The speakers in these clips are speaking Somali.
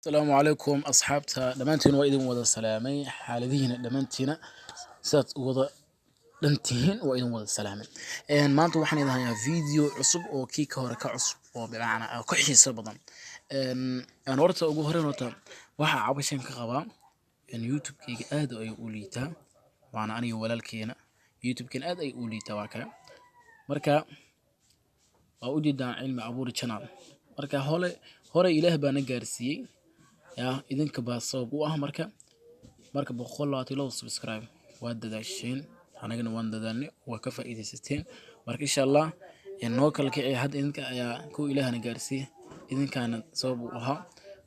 السلام عليكم أصحابتها دمانتين وإذن وذا سلامي حالذين دمانتين سات وذا دمتين وإذن وذا سلامي ما أنتوا وحنا إذا فيديو عصب أو كيك هورك عصب أو بمعنى أو كحشي سبضا أنا ورت أقول هرين وتا waxa cabashan ka qaba in YouTube-kayga aad ay u liitaa waana aniga walaalkeena YouTube-kan aad ay u liitaa waa ka marka waa u jeedaan cilmi abuur channel marka hore ilaah baa na gaarsiiyay ya idinka baa sabab u ah marka 122 subscribe waa dadaasheen anagana waan dadaalnay waa ka faa'iideysateen marka insha Allah inoo kala kicay had idinka ayaa ku ilaahna gaarsiiyay idinkaana sabab u ahaa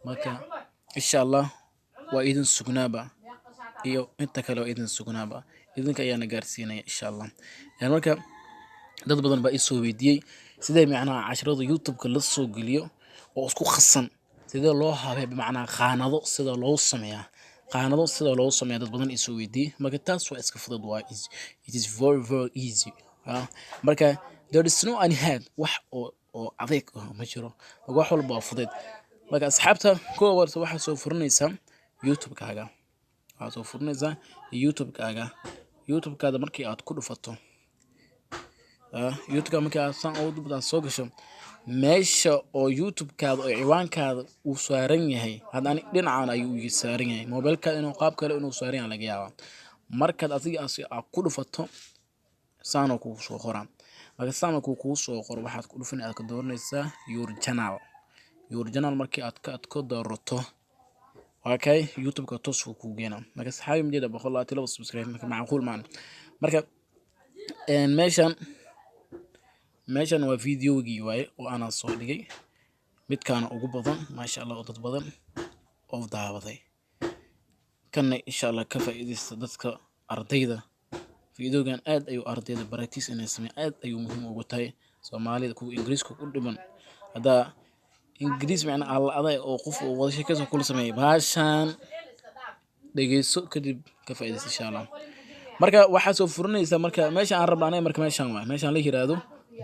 marka insha Allah waa idin sugnaaba iyo inta kale waa idin sugnaaba idinka ayaana gaarsiinaya insha Allah marka dad badan baa isoo weydiiyay sidee macnaha casharada YouTube-ka la soo geliyo oo isku khassan sidee loo habeeyo macnaha qaanado sida loo sameeyo dad badan isoo weydiiyay marka taas waa iska fudud waa it is very easy marka there is no any head wax oo adeeg ma jiro wax walba waa fudud marka asxaabta koowaad waxa soo furinaysa YouTube-kaaga YouTube-kaada markii aad ku dhufato YouTube-ka markii aad saan ugu dubtaan soo gasho meesha oo YouTube-kaada oo ciwaankaada uu saaran yahay hadaan dhinacaan ayuu saaran yahay mobilka inuu qaab kale inuu saaran yahay laga yaabaa markaad adiga aad ku dhufato saan ku soo qoraan marka saan ku soo qor waxaad ku dhufin aad ka dooranaysaa your channel markii aad ka doorato okay YouTube-ka toos ku geena marka saxaabay midda 122 subscribe marka macquul maan marka meeshan waa videogii waaye oo ana soo dhigay midkaan ugu badan ma sha Allah dad badan oo daawaday kana insha Allah ka faa'iideysta dadka ardayda videogan aad ayuu ardayda practice inay sameeyaan aad ayuu muhiim ugu tahay Soomaalida ku Ingiriiska ku dhiman hada Ingiriis macna alla aday oo qof oo wada sheekaysan kula sameeyay baashan dhageyso kadib ka faa'iideysta insha Allah marka waxa soo furinaysa marka meesha aan rabnaa marka meeshan la yiraahdo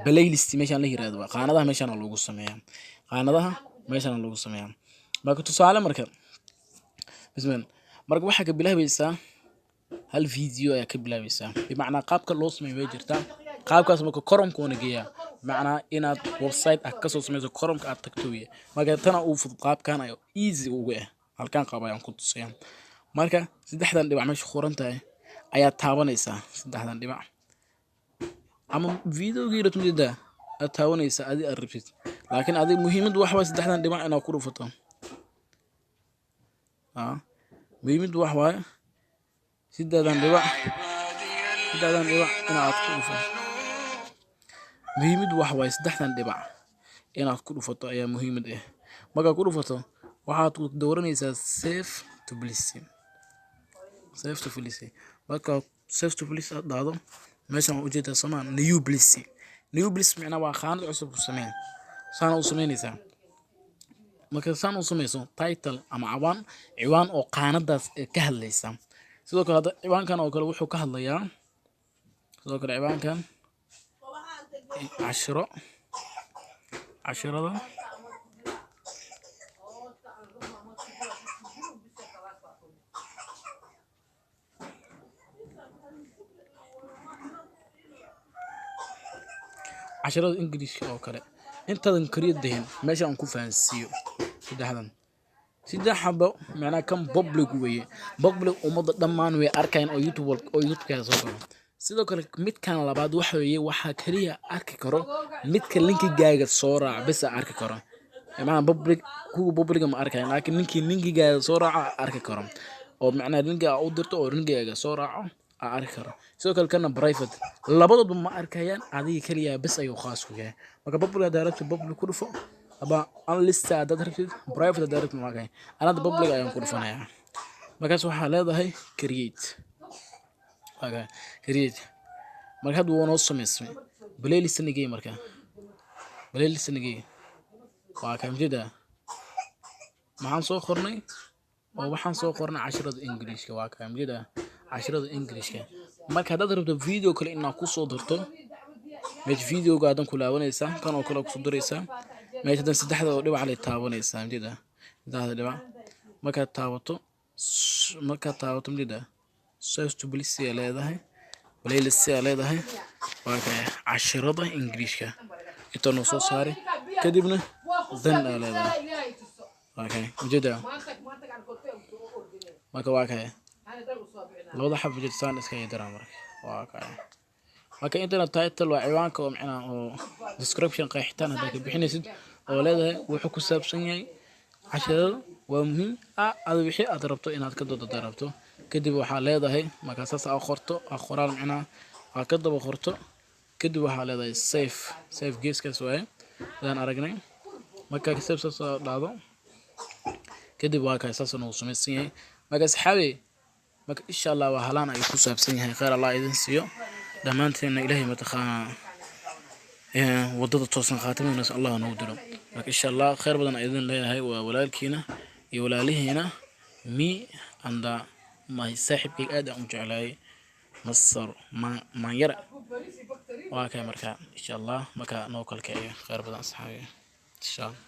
playlist meeshan la yiraahdo qaanadaha meeshan lagu sameeyaa marka tusaale marka bismillah marka waxa ka bilaabaysaa hal video ayaa ka bilaabaysaa bimacna qaabka loo sameeyo way jirtaa qaabkaas marka koromkoona geeyaa macna inaad website ka soo sameyso koromka aad tagto marka tan uu fudud qaabkan ayo easy ugu ah halkan qaab ayaan ku tusayaan marka saddexdan dhibac meesha qoran tahay ayaa taabanaysaa saddexdan dhibac ama videogiira tumida aad taabanaysaa adii aad rabtid laakiin adii muhiimad wax waa saddexdan dhibac inaad ku dhufato muhiimad wax waa saddexdan dhibac inaad ku dhufato muhiimad wax waa saddexdan dhibac inaad ku dhufato ayaa muhiimad ah marka ku dhufato waxaad ku dooranaysaa save to please marka save to please aad daado meeshan u jeedaa samaan new please macna waa qaanad cusub ku sameyn saan u sameynaysaa marka saan u sameyso title ama ciwaan oo qaanadaas ka hadlaysa sidoo kale ciwaankan oo kale wuxuu ka hadlayaa sidoo kale ciwaankan casharada Ingiriiska oo kale intadan kariyadayn meesha aan ku fahansiyo saddex xabo macna kan public weeye public umada dhamaan way arkayaan oo YouTube-ka soo galo sidoo kale midkan labaad waxa kaliya arki karo midka linkigaaga soo raac bas arki karo macna public ma arkayaan laakiin linkigaaga soo raac arki karo oo macna linkiga u dirto oo linkigaaga soo raaco arki karo sidoo kale kana private labadoodu ma arkayaan adiga kaliya bas ayuu khaas ku yahay marka public direct public ku dhufo aba unlisted direct private direct ma arkay anada public ayaan ku dhufanayaa markaas waxa leedahay create marka hadda uu noo sameysay playlist nigay waa ka mid ah waxaan soo qornay casharada Ingiriiska waa ka mid ah casharada Ingiriiska marka hadaad rabto video kale inaad ku soo dirto meesha videoga aad ku laabanaysaa kan oo kale ku soo diraysaa meesha saddexda dhibac la taabanaysaa midda saddexda dhibac markaad taabato midida save to police ay leedahay playlist ay leedahay waa kay cashirada Ingiriiska inta noo soo saaray kadibna dan ay leedahay okay ujeeda marka waa kay labada xab jirtaan iska yidara waa kay marka internet title waa ciwaanka oo macna oo description qeexitaan hada ka bixinaysid oo leedahay wuxuu ku saabsan yahay cashirada waa muhiim aad wixii aad rabto inaad ka doodo darabto kadib waxa leedahay marka saas aad qorto qoraal macna aad ka daba qorto kadib waxa leedahay save geeskaas waay aan aragnay marka save soo dhaado kadib waa ka saas oo sameeyay yahay marka saxaabi marka insha Allah waa halaan ay ku saabsan yahay khayr Allah idin siiyo dhamaanteena Ilaahay ma taqaana wadada toosan khaatimada Allah noo diro marka insha Allah khayr badan idin leeyahay waa walaalkiina iyo walaalihiina mi anda ma saaxibkay aad aan u jeclahay masar ma yara waa kay marka insha Allah marka noo kalkeeyo khayr badan saxaabi insha Allah